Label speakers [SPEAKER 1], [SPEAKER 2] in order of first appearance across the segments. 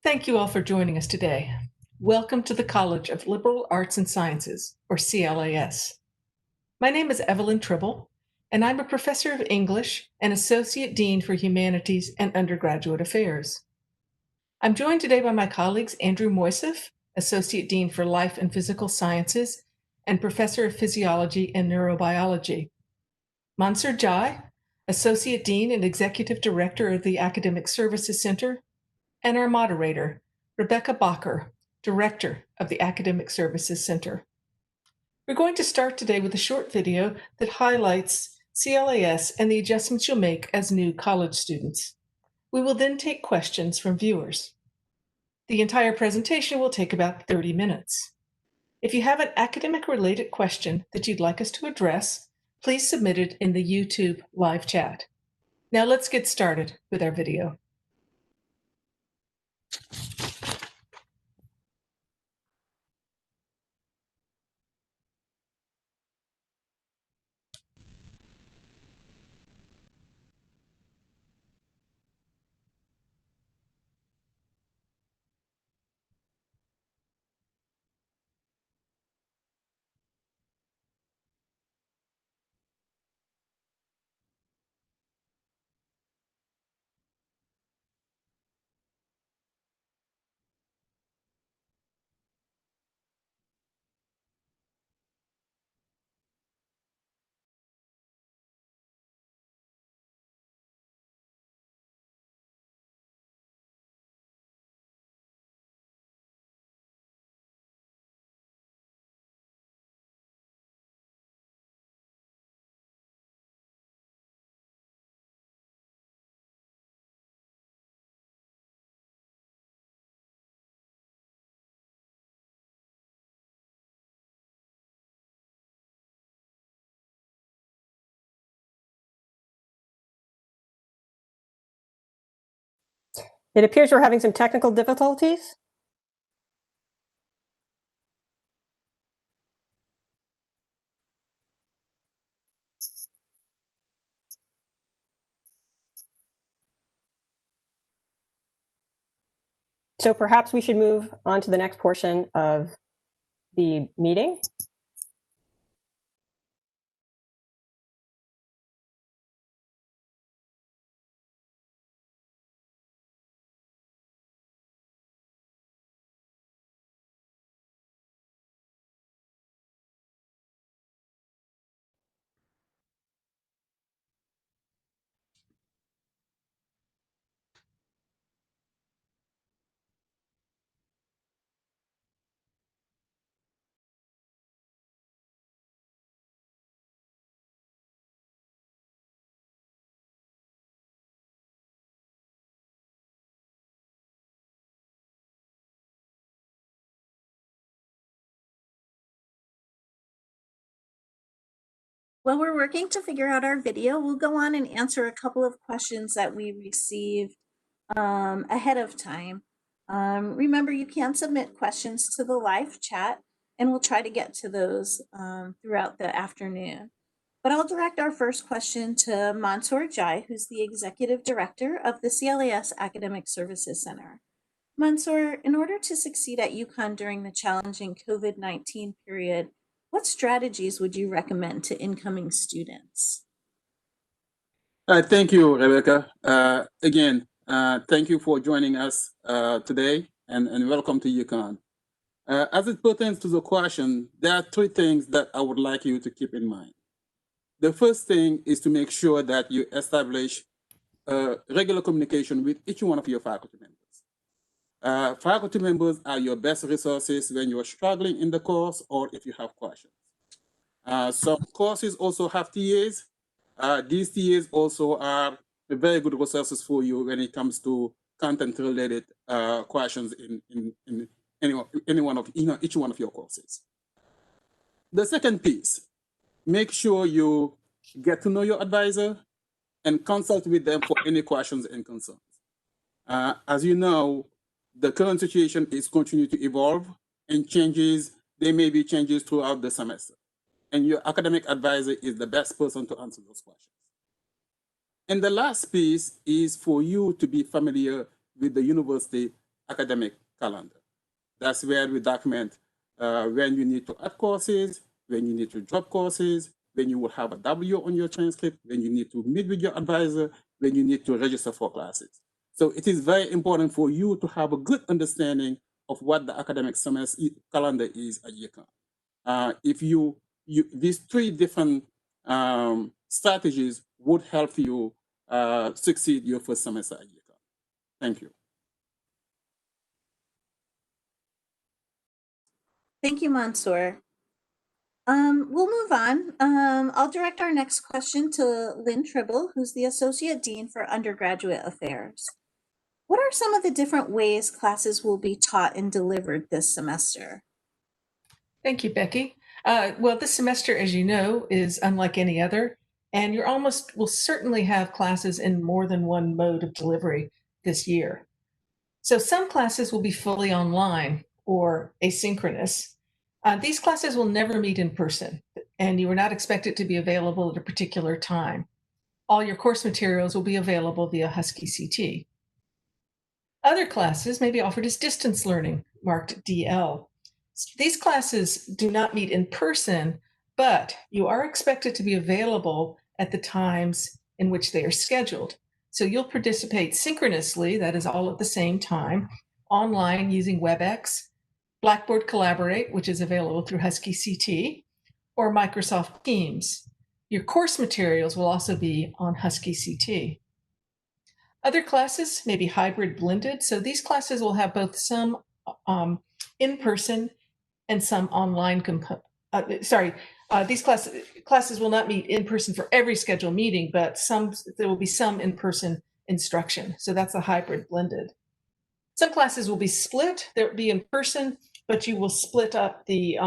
[SPEAKER 1] Thank you all for joining us today. Welcome to the College of Liberal Arts and Sciences, or CLAS. My name is Evelyn Tribble, and I'm a professor of English and Associate Dean for Humanities and Undergraduate Affairs. I'm joined today by my colleagues Andrew Moiseff, Associate Dean for Life and Physical Sciences and Professor of Physiology and Neurobiology, Mansour Ndiaye, Associate Dean and Executive Director of the Academic Services Center, and our moderator, Rebecca Bacher, Director of the Academic Services Center. We're going to start today with a short video that highlights CLAS and the adjustments you'll make as new college students. We will then take questions from viewers. The entire presentation will take about 30 minutes. If you have an academic-related question that you'd like us to address, please submit it in the YouTube live chat. Now let's get started with our video.
[SPEAKER 2] It appears we're having some technical difficulties. So perhaps we should move on to the next portion of the meeting.
[SPEAKER 3] While we're working to figure out our video, we'll go on and answer a couple of questions that we received ahead of time. Remember, you can submit questions to the live chat, and we'll try to get to those throughout the afternoon. But I'll direct our first question to Mansour Ndiaye, who's the Executive Director of the CLAS Academic Services Center. Mansour, in order to succeed at UConn during the challenging COVID-19 period, what strategies would you recommend to incoming students?
[SPEAKER 4] Thank you, Rebecca. Again, thank you for joining us today and welcome to UConn. As it pertains to the question, there are three things that I would like you to keep in mind. The first thing is to make sure that you establish regular communication with each one of your faculty members. Faculty members are your best resources when you are struggling in the course or if you have questions. Some courses also have TAs. These TAs also are very good resources for you when it comes to content-related questions in each one of your courses. The second piece, make sure you get to know your advisor and consult with them for any questions and concerns. As you know, the current situation is continuing to evolve and changes. There may be changes throughout the semester. And your academic advisor is the best person to answer those questions. And the last piece is for you to be familiar with the university academic calendar. That's where we document when you need to add courses, when you need to drop courses, when you will have a W on your transcript, when you need to meet with your advisor, when you need to register for classes. So it is very important for you to have a good understanding of what the academic semester calendar is at UConn. If these three different strategies would help you succeed your first semester at UConn. Thank you.
[SPEAKER 3] Thank you, Mansour. We'll move on. I'll direct our next question to Lynn Tribble, who's the Associate Dean for Undergraduate Affairs. What are some of the different ways classes will be taught and delivered this semester?
[SPEAKER 1] Thank you, Becky. Well, this semester, as you know, is unlike any other, and you will certainly have classes in more than one mode of delivery this year. So some classes will be fully online or asynchronous. These classes will never meet in person, and you are not expected to be available at a particular time. All your course materials will be available via Husky CT. Other classes may be offered as distance learning, marked DL. These classes do not meet in person, but you are expected to be available at the times in which they are scheduled. So you'll participate synchronously, that is all at the same time, online using WebEx, Blackboard Collaborate, which is available through Husky CT, or Microsoft Teams. Your course materials will also be on Husky CT. Other classes may be hybrid blended, so these classes will have both some in-person and some online these classes will not meet in person for every scheduled meeting, but there will be some in-person instruction. So that's a hybrid blended. Some classes will be split. There will be in person, but you will split up the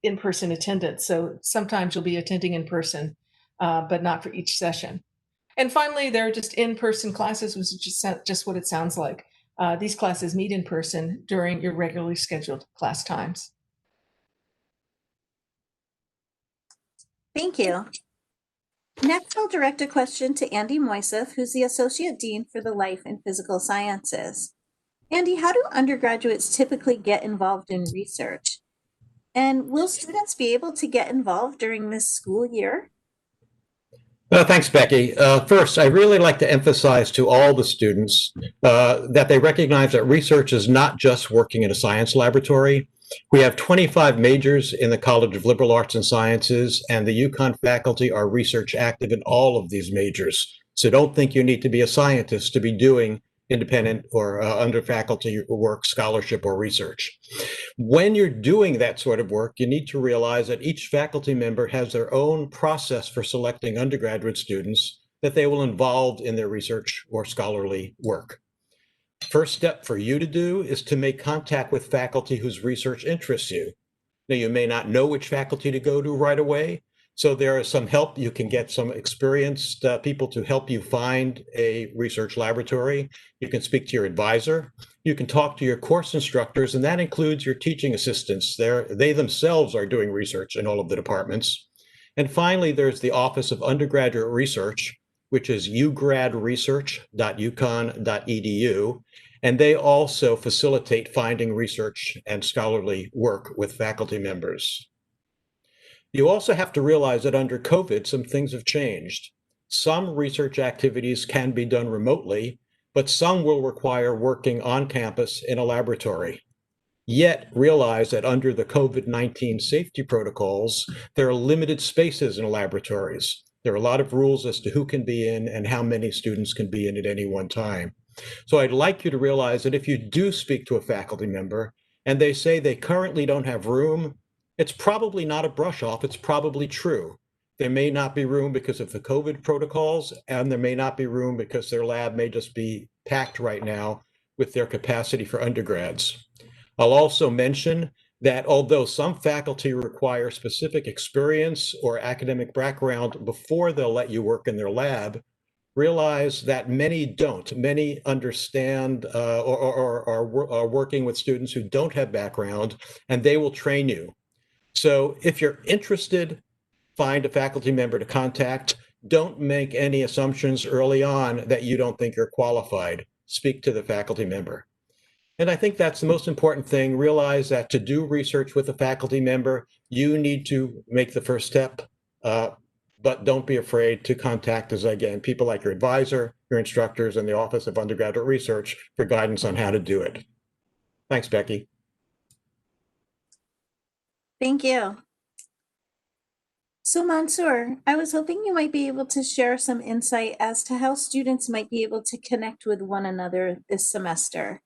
[SPEAKER 1] in-person attendance. So sometimes you'll be attending in person, but not for each session. And finally, there are just in-person classes, which is just what it sounds like. These classes meet in person during your regularly scheduled class times.
[SPEAKER 3] Thank you. Next, I'll direct a question to Andy Moiseff, who's the Associate Dean for the Life and Physical Sciences. Andy, how do undergraduates typically get involved in research? And will students be able to get involved during this school year?
[SPEAKER 5] Thanks, Becky. First, I really like to emphasize to all the students that they recognize that research is not just working in a science laboratory. We have 25 majors in the College of Liberal Arts and Sciences, and the UConn faculty are research active in all of these majors. So don't think you need to be a scientist to be doing independent or under faculty work, scholarship, or research. When you're doing that sort of work, you need to realize that each faculty member has their own process for selecting undergraduate students that they will involve in their research or scholarly work. First step for you to do is to make contact with faculty whose research interests you. Now, you may not know which faculty to go to right away, so there is some help. You can get some experienced people to help you find a research laboratory. You can speak to your advisor. You can talk to your course instructors, and that includes your teaching assistants. They themselves are doing research in all of the departments. And finally, there's the Office of Undergraduate Research, which is ugradresearch.uconn.edu. And they also facilitate finding research and scholarly work with faculty members. You also have to realize that under COVID, some things have changed. Some research activities can be done remotely, but some will require working on campus in a laboratory. Yet realize that under the COVID-19 safety protocols, there are limited spaces in laboratories. There are a lot of rules as to who can be in and how many students can be in at any one time. So I'd like you to realize that if you do speak to a faculty member and they say they currently don't have room, it's probably not a brush off, it's probably true. There may not be room because of the COVID protocols, and there may not be room because their lab may just be packed right now with their capacity for undergrads. I'll also mention that although some faculty require specific experience or academic background before they'll let you work in their lab, realize that many don't. Many understand or are working with students who don't have background, and they will train you. So if you're interested, find a faculty member to contact. Don't make any assumptions early on that you don't think you're qualified. Speak to the faculty member. And I think that's the most important thing. Realize that to do research with a faculty member, you need to make the first step, but don't be afraid to contact us again, people like your advisor, your instructors, and the Office of Undergraduate Research for guidance on how to do it. Thanks, Becky.
[SPEAKER 3] Thank you. So Mansour, I was hoping you might be able to share some insight as to how students might be able to connect with one another this semester.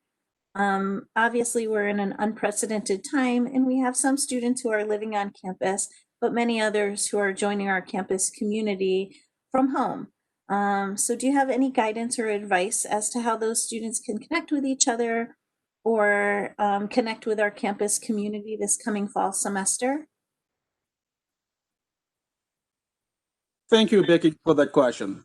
[SPEAKER 3] Obviously, we're in an unprecedented time, and we have some students who are living on campus, but many others who are joining our campus community from home. So do you have any guidance or advice as to how those students can connect with each other or connect with our campus community this coming fall semester?
[SPEAKER 4] Thank you, Becky, for that question.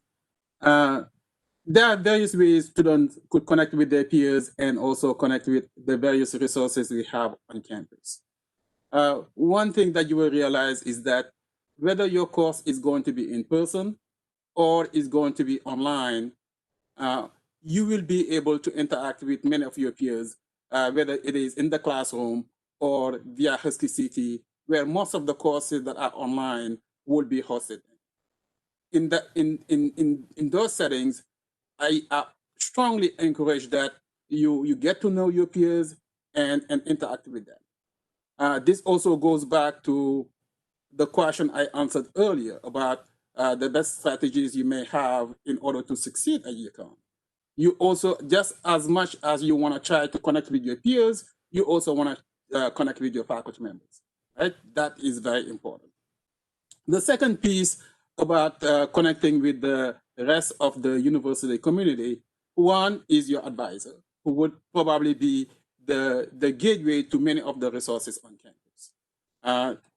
[SPEAKER 4] There are various ways students could connect with their peers and also connect with the various resources we have on campus. One thing that you will realize is that whether your course is going to be in person or is going to be online, you will be able to interact with many of your peers, whether it is in the classroom or via Husky City, where most of the courses that are online will be hosted. In those settings, I strongly encourage that you get to know your peers and interact with them. This also goes back to the question I answered earlier about the best strategies you may have in order to succeed at UConn. You also, just as much as you want to try to connect with your peers, you also want to connect with your faculty members, right? That is very important. The second piece about connecting with the rest of the university community, one is your advisor, who would probably be the gateway to many of the resources on campus.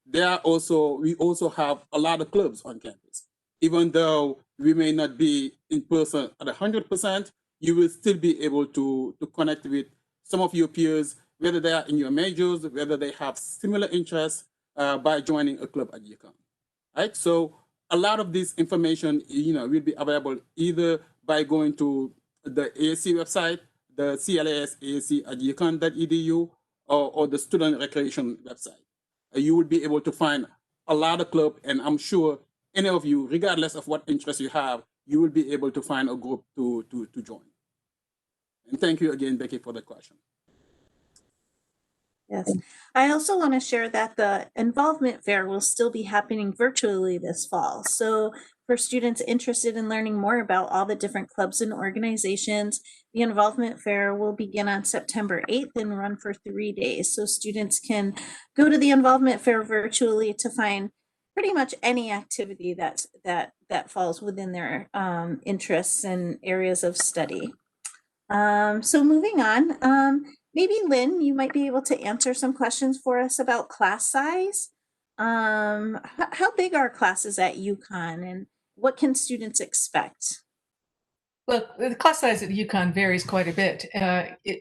[SPEAKER 4] We also have a lot of clubs on campus. Even though we may not be in person at 100%, you will still be able to connect with some of your peers, whether they are in your majors, whether they have similar interests, by joining a club at UConn. Right? So a lot of this information, will be available either by going to the ASC website, the CLAS ASC at UConn.edu, or the student recreation website. You will be able to find a lot of clubs, and I'm sure any of you, regardless of what interest you have, you will be able to find a group to join. And thank you again, Becky, for the question.
[SPEAKER 3] Yes, I also want to share that the involvement fair will still be happening virtually this fall. So for students interested in learning more about all the different clubs and organizations, the involvement fair will begin on September 8th and run for 3 days. So students can go to the involvement fair virtually to find pretty much any activity that falls within their interests and areas of study. So moving on, maybe Lynn, you might be able to answer some questions for us about class size. How big are classes at UConn and what can students expect?
[SPEAKER 1] Well, the class size at UConn varies quite a bit.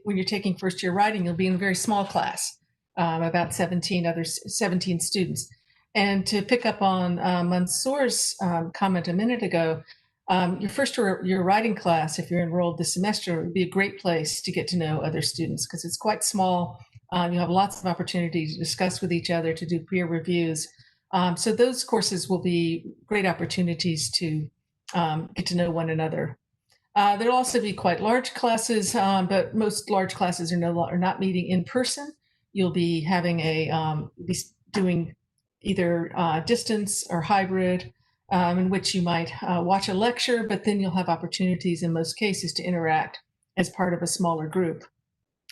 [SPEAKER 1] When you're taking first year writing, you'll be in a very small class, about 17 students. And to pick up on Mansour's comment a minute ago, your first year writing class, if you're enrolled this semester, would be a great place to get to know other students because it's quite small. You have lots of opportunities to discuss with each other, to do peer reviews. So those courses will be great opportunities to get to know one another. There'll also be quite large classes, but most large classes are not meeting in person. You'll be having be doing either distance or hybrid, in which you might watch a lecture, but then you'll have opportunities in most cases to interact as part of a smaller group.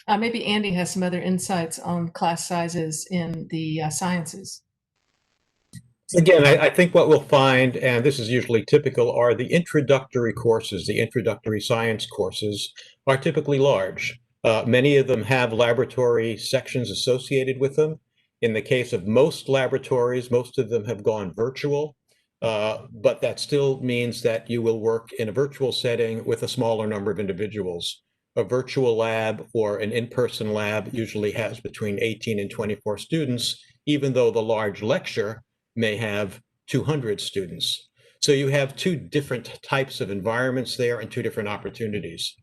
[SPEAKER 1] Maybe Andy has some other insights on class sizes in the sciences.
[SPEAKER 5] Again, I think what we'll find, and this is usually typical, are the introductory courses. The introductory science courses are typically large. Many of them have laboratory sections associated with them. In the case of most laboratories, most of them have gone virtual, but that still means that you will work in a virtual setting with a smaller number of individuals. A virtual lab or an in-person lab usually has between 18 and 24 students, even though the large lecture may have 200 students. So you have two different types of environments there and two different opportunities.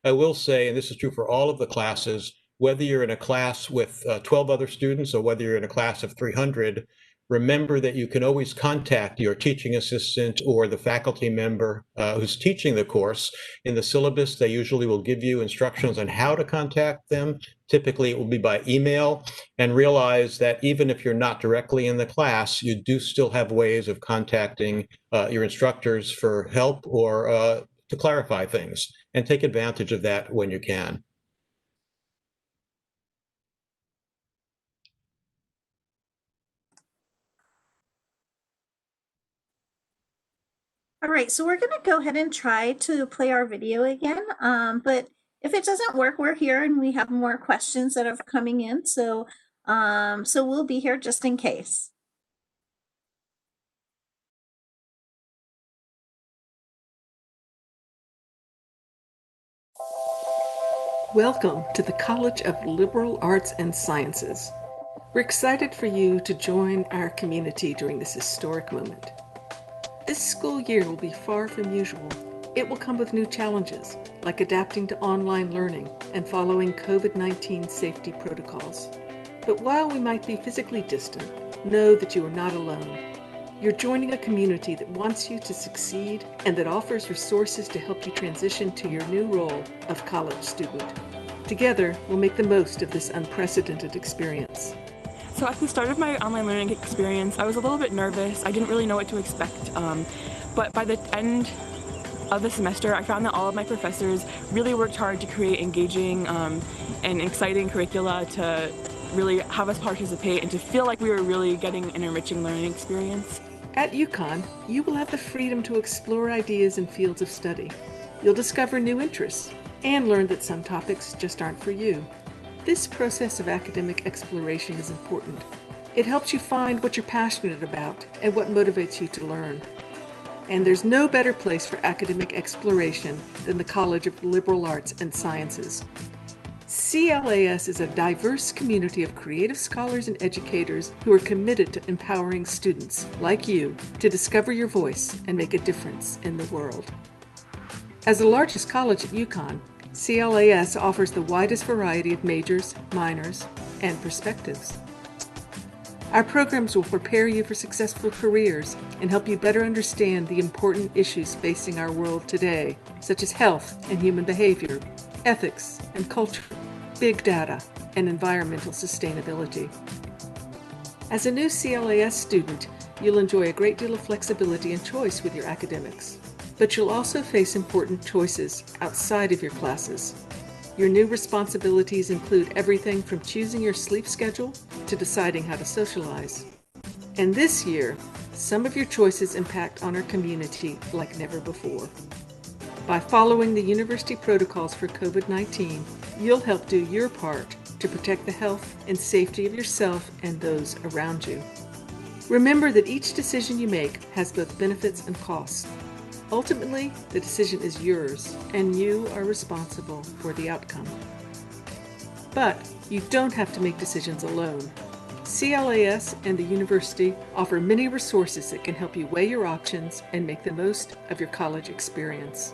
[SPEAKER 5] I will say, and this is true for all of the classes, whether you're in a class with 12 other students or whether you're in a class of 300, remember that you can always contact your teaching assistant or the faculty member who's teaching the course. In the syllabus, they usually will give you instructions on how to contact them. Typically, it will be by email. And realize that even if you're not directly in the class, you do still have ways of contacting your instructors for help or to clarify things. And take advantage of that when you can.
[SPEAKER 3] All right, so we're going to go ahead and try to play our video again. But if it doesn't work, we're here and we have more questions that are coming in. So we'll be here just in case.
[SPEAKER 1] Welcome to the College of Liberal Arts and Sciences. We're excited for you to join our community during this historic moment. This school year will be far from usual. It will come with new challenges, like adapting to online learning and following COVID-19 safety protocols. But while we might be physically distant, know that you are not alone. You're joining a community that wants you to succeed and that offers resources to help you transition to your new role of college student. Together, we'll make the most of this unprecedented experience.
[SPEAKER 6] So at the start of my online learning experience, I was a little bit nervous. I didn't really know what to expect. But by the end of the semester, I found that all of my professors really worked hard to create engaging and exciting curricula to really have us participate and to feel like we were really getting an enriching learning experience.
[SPEAKER 1] At UConn, you will have the freedom to explore ideas and fields of study. You'll discover new interests and learn that some topics just aren't for you. This process of academic exploration is important. It helps you find what you're passionate about and what motivates you to learn. And there's no better place for academic exploration than the College of Liberal Arts and Sciences. CLAS is a diverse community of creative scholars and educators who are committed to empowering students, like you, to discover your voice and make a difference in the world. As the largest college at UConn, CLAS offers the widest variety of majors, minors, and perspectives. Our programs will prepare you for successful careers and help you better understand the important issues facing our world today, such as health and human behavior, ethics and culture, big data, and environmental sustainability. As a new CLAS student, you'll enjoy a great deal of flexibility and choice with your academics, but you'll also face important choices outside of your classes. Your new responsibilities include everything from choosing your sleep schedule to deciding how to socialize. And this year, some of your choices impact on our community like never before. By following the university protocols for COVID-19, you'll help do your part to protect the health and safety of yourself and those around you. Remember that each decision you make has both benefits and costs. Ultimately, the decision is yours, and you are responsible for the outcome. But you don't have to make decisions alone. CLAS and the university offer many resources that can help you weigh your options and make the most of your college experience.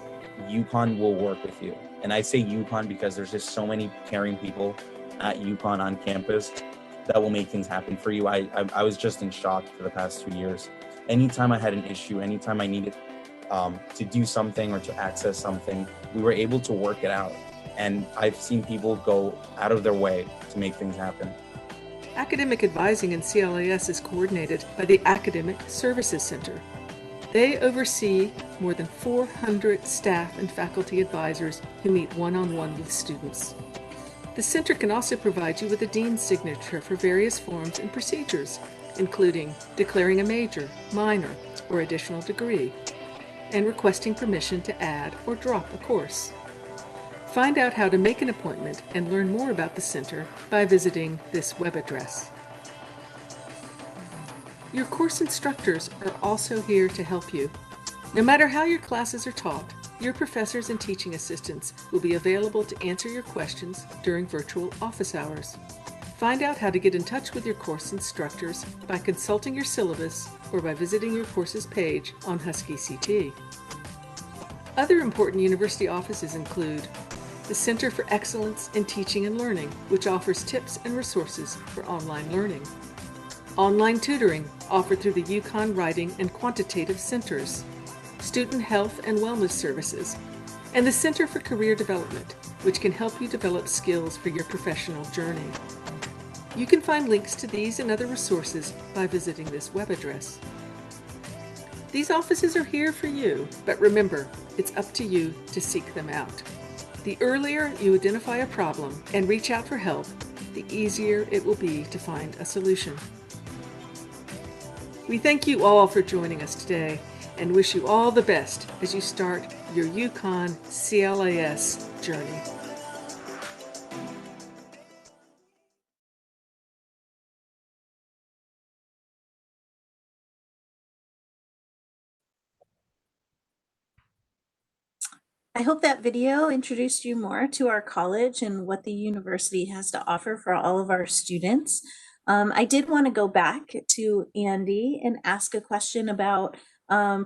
[SPEAKER 7] UConn will work with you. And I say UConn because there's just so many caring people at UConn on campus that will make things happen for you. I was just in shock for the past 2 years. Anytime I had an issue, anytime I needed to do something or to access something, we were able to work it out. And I've seen people go out of their way to make things happen.
[SPEAKER 1] Academic advising in CLAS is coordinated by the Academic Services Center. They oversee more than 400 staff and faculty advisors who meet one-on-one with students. The center can also provide you with a dean's signature for various forms and procedures, including declaring a major, minor, or additional degree, and requesting permission to add or drop a course. Find out how to make an appointment and learn more about the center by visiting this web address. Your course instructors are also here to help you. No matter how your classes are taught, your professors and teaching assistants will be available to answer your questions during virtual office hours. Find out how to get in touch with your course instructors by consulting your syllabus or by visiting your courses page on Husky CT. Other important university offices include the Center for Excellence in Teaching and Learning, which offers tips and resources for online learning. Online tutoring offered through the UConn Writing and Quantitative Centers, Student Health and Wellness Services, and the Center for Career Development, which can help you develop skills for your professional journey. You can find links to these and other resources by visiting this web address. These offices are here for you, but remember, it's up to you to seek them out. The earlier you identify a problem and reach out for help, the easier it will be to find a solution. We thank you all for joining us today and wish you all the best as you start your UConn CLAS journey.
[SPEAKER 3] I hope that video introduced you more to our college and what the university has to offer for all of our students. I did want to go back to Andy and ask a question about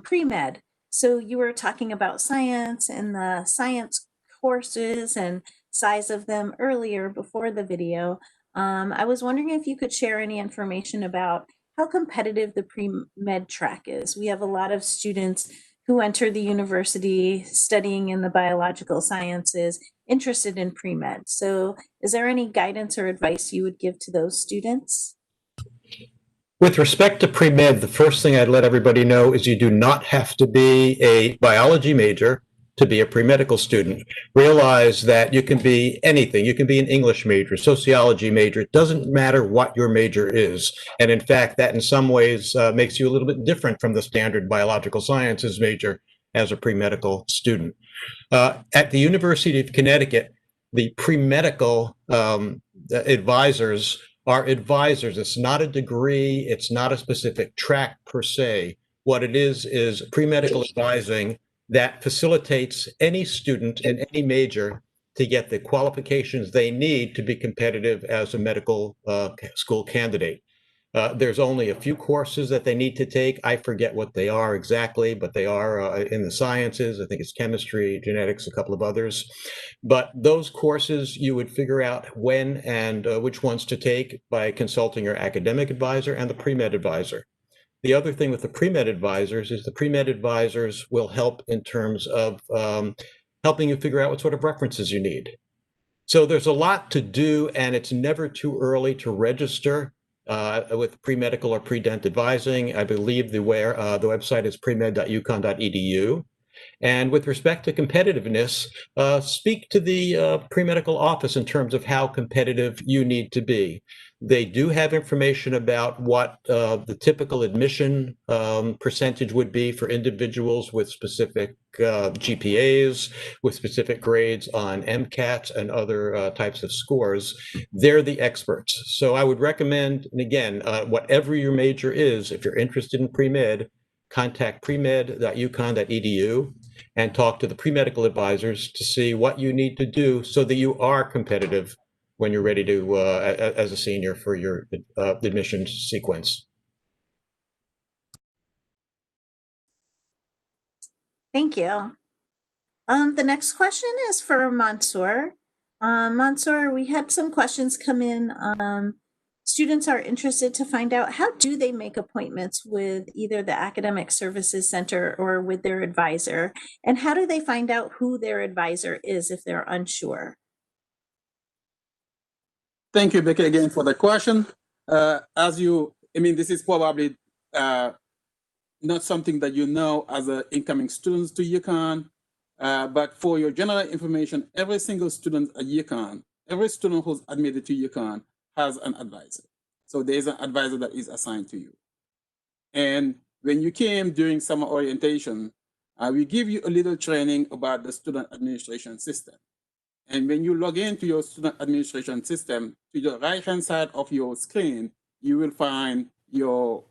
[SPEAKER 3] pre-med. So you were talking about science and the science courses and size of them earlier before the video. I was wondering if you could share any information about how competitive the pre-med track is. We have a lot of students who enter the university studying in the biological sciences, interested in pre-med. So is there any guidance or advice you would give to those students?
[SPEAKER 5] With respect to pre-med, the first thing I'd let everybody know is you do not have to be a biology major to be a pre-medical student. Realize that you can be anything. You can be an English major, sociology major. It doesn't matter what your major is. And in fact, that in some ways makes you a little bit different from the standard biological sciences major as a pre-medical student. At the University of Connecticut, the pre-medical advisors are advisors. It's not a degree. It's not a specific track per se. What it is pre-medical advising that facilitates any student in any major to get the qualifications they need to be competitive as a medical school candidate. There's only a few courses that they need to take. I forget what they are exactly, but they are in the sciences. I think it's chemistry, genetics, a couple of others. But those courses you would figure out when and which ones to take by consulting your academic advisor and the pre-med advisor. The other thing with the pre-med advisors is the pre-med advisors will help in terms of helping you figure out what sort of references you need. So there's a lot to do, and it's never too early to register with pre-medical or pre-dent advising. I believe the website is premed.uconn.edu. And with respect to competitiveness, speak to the pre-medical office in terms of how competitive you need to be. They do have information about what the typical admission percentage would be for individuals with specific GPAs, with specific grades on MCAT and other types of scores. They're the experts. So I would recommend, and again, whatever your major is, if you're interested in pre-med, contact premed.uconn.edu and talk to the pre-medical advisors to see what you need to do so that you are competitive when you're ready to, as a senior, for your admissions sequence.
[SPEAKER 3] Thank you. The next question is for Mansour. Mansour, we had some questions come in. Students are interested to find out, how do they make appointments with either the Academic Services Center or with their advisor? And how do they find out who their advisor is if they're unsure?
[SPEAKER 4] Thank you, Bacher, again for the question. This is probably not something that you know as incoming students to UConn, but for your general information, every single student at UConn, every student who's admitted to UConn has an advisor. So there's an advisor that is assigned to you. And when you came during summer orientation, we give you a little training about the student administration system. And when you log into your student administration system, to the right-hand side of your screen, you will find your,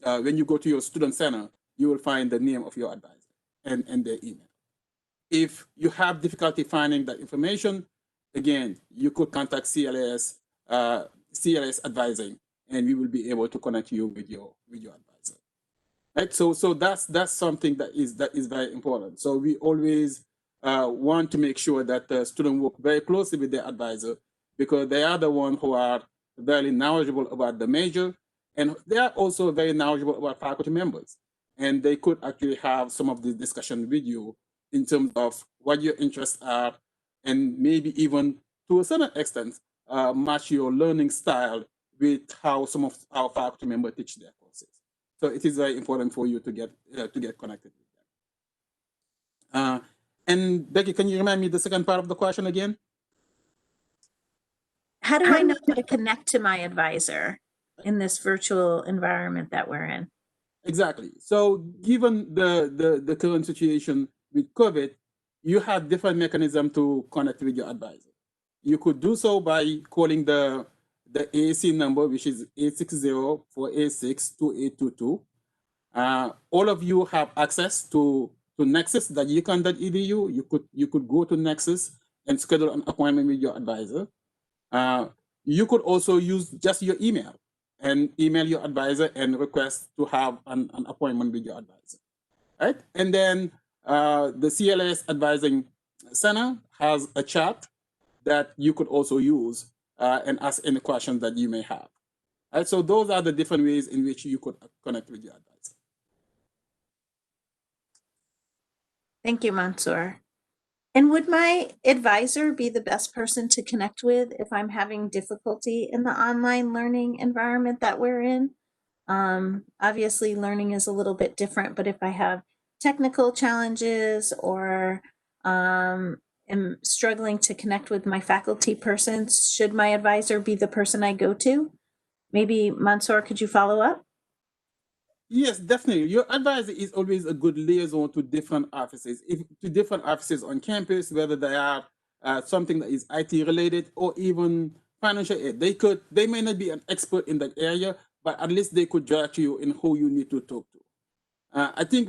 [SPEAKER 4] when you go to your student center, you will find the name of your advisor and their email. If you have difficulty finding that information, again, you could contact CLAS advising, and we will be able to connect you with your advisor. Right? So that's something that is very important. So we always want to make sure that the student work very closely with their advisor, because they are the ones who are very knowledgeable about the major, and they are also very knowledgeable about faculty members. And they could actually have some of this discussion with you in terms of what your interests are, and maybe even to a certain extent, match your learning style with how some of our faculty members teach their courses. So it is very important for you to get connected with them. And Becky, can you remind me the second part of the question again?
[SPEAKER 3] How do I know how to connect to my advisor in this virtual environment that we're in?
[SPEAKER 4] Exactly. So given the current situation with COVID, you have different mechanisms to connect with your advisor. You could do so by calling the AAC number, which is 860-486-2822. All of you have access to nexus.uconn.edu. You could go to Nexus and schedule an appointment with your advisor. You could also use just your email and email your advisor and request to have an appointment with your advisor, right? And then the CLAS Advising Center has a chat that you could also use and ask any questions that you may have. Right? So those are the different ways in which you could connect with your advisor.
[SPEAKER 3] Thank you, Mansour. And would my advisor be the best person to connect with if I'm having difficulty in the online learning environment that we're in? Obviously, learning is a little bit different, but if I have technical challenges or am struggling to connect with my faculty person, should my advisor be the person I go to? Maybe Mansour, could you follow up?
[SPEAKER 4] Yes, definitely. Your advisor is always a good liaison to different offices, on campus, whether they are something that is IT related or even financial aid. They may not be an expert in that area, but at least they could direct you in who you need to talk to. I think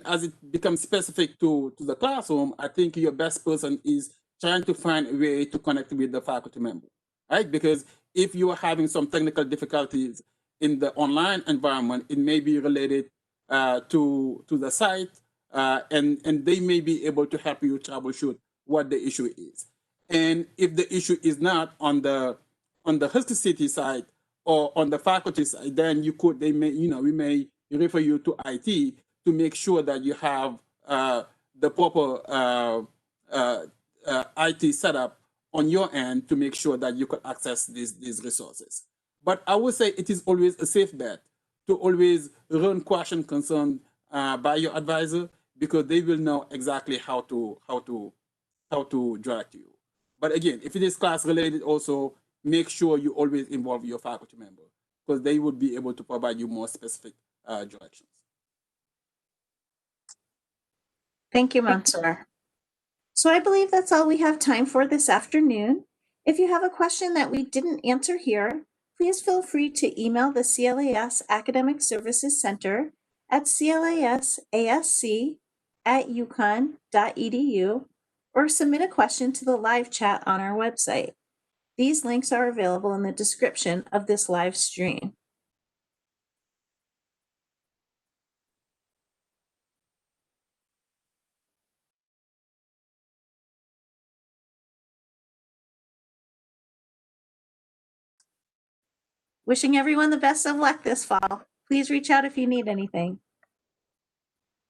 [SPEAKER 4] as it becomes specific to the classroom, I think your best person is trying to find a way to connect with the faculty member, right? Because if you are having some technical difficulties in the online environment, it may be related to the site, and they may be able to help you troubleshoot what the issue is. And if the issue is not on the Husky City side or on the faculty side, then we may refer you to IT to make sure that you have the proper IT setup on your end to make sure that you can access these resources. But I would say it is always a safe bet to always run question concern by your advisor, because they will know exactly how to direct you. But again, if it is class related, also make sure you always involve your faculty member, because they would be able to provide you more specific directions.
[SPEAKER 3] Thank you, Mansour. So I believe that's all we have time for this afternoon. If you have a question that we didn't answer here, please feel free to email the CLAS Academic Services Center at clasasc@uconn.edu or submit a question to the live chat on our website. These links are available in the description of this live stream. Wishing everyone the best of luck this fall. Please reach out if you need anything.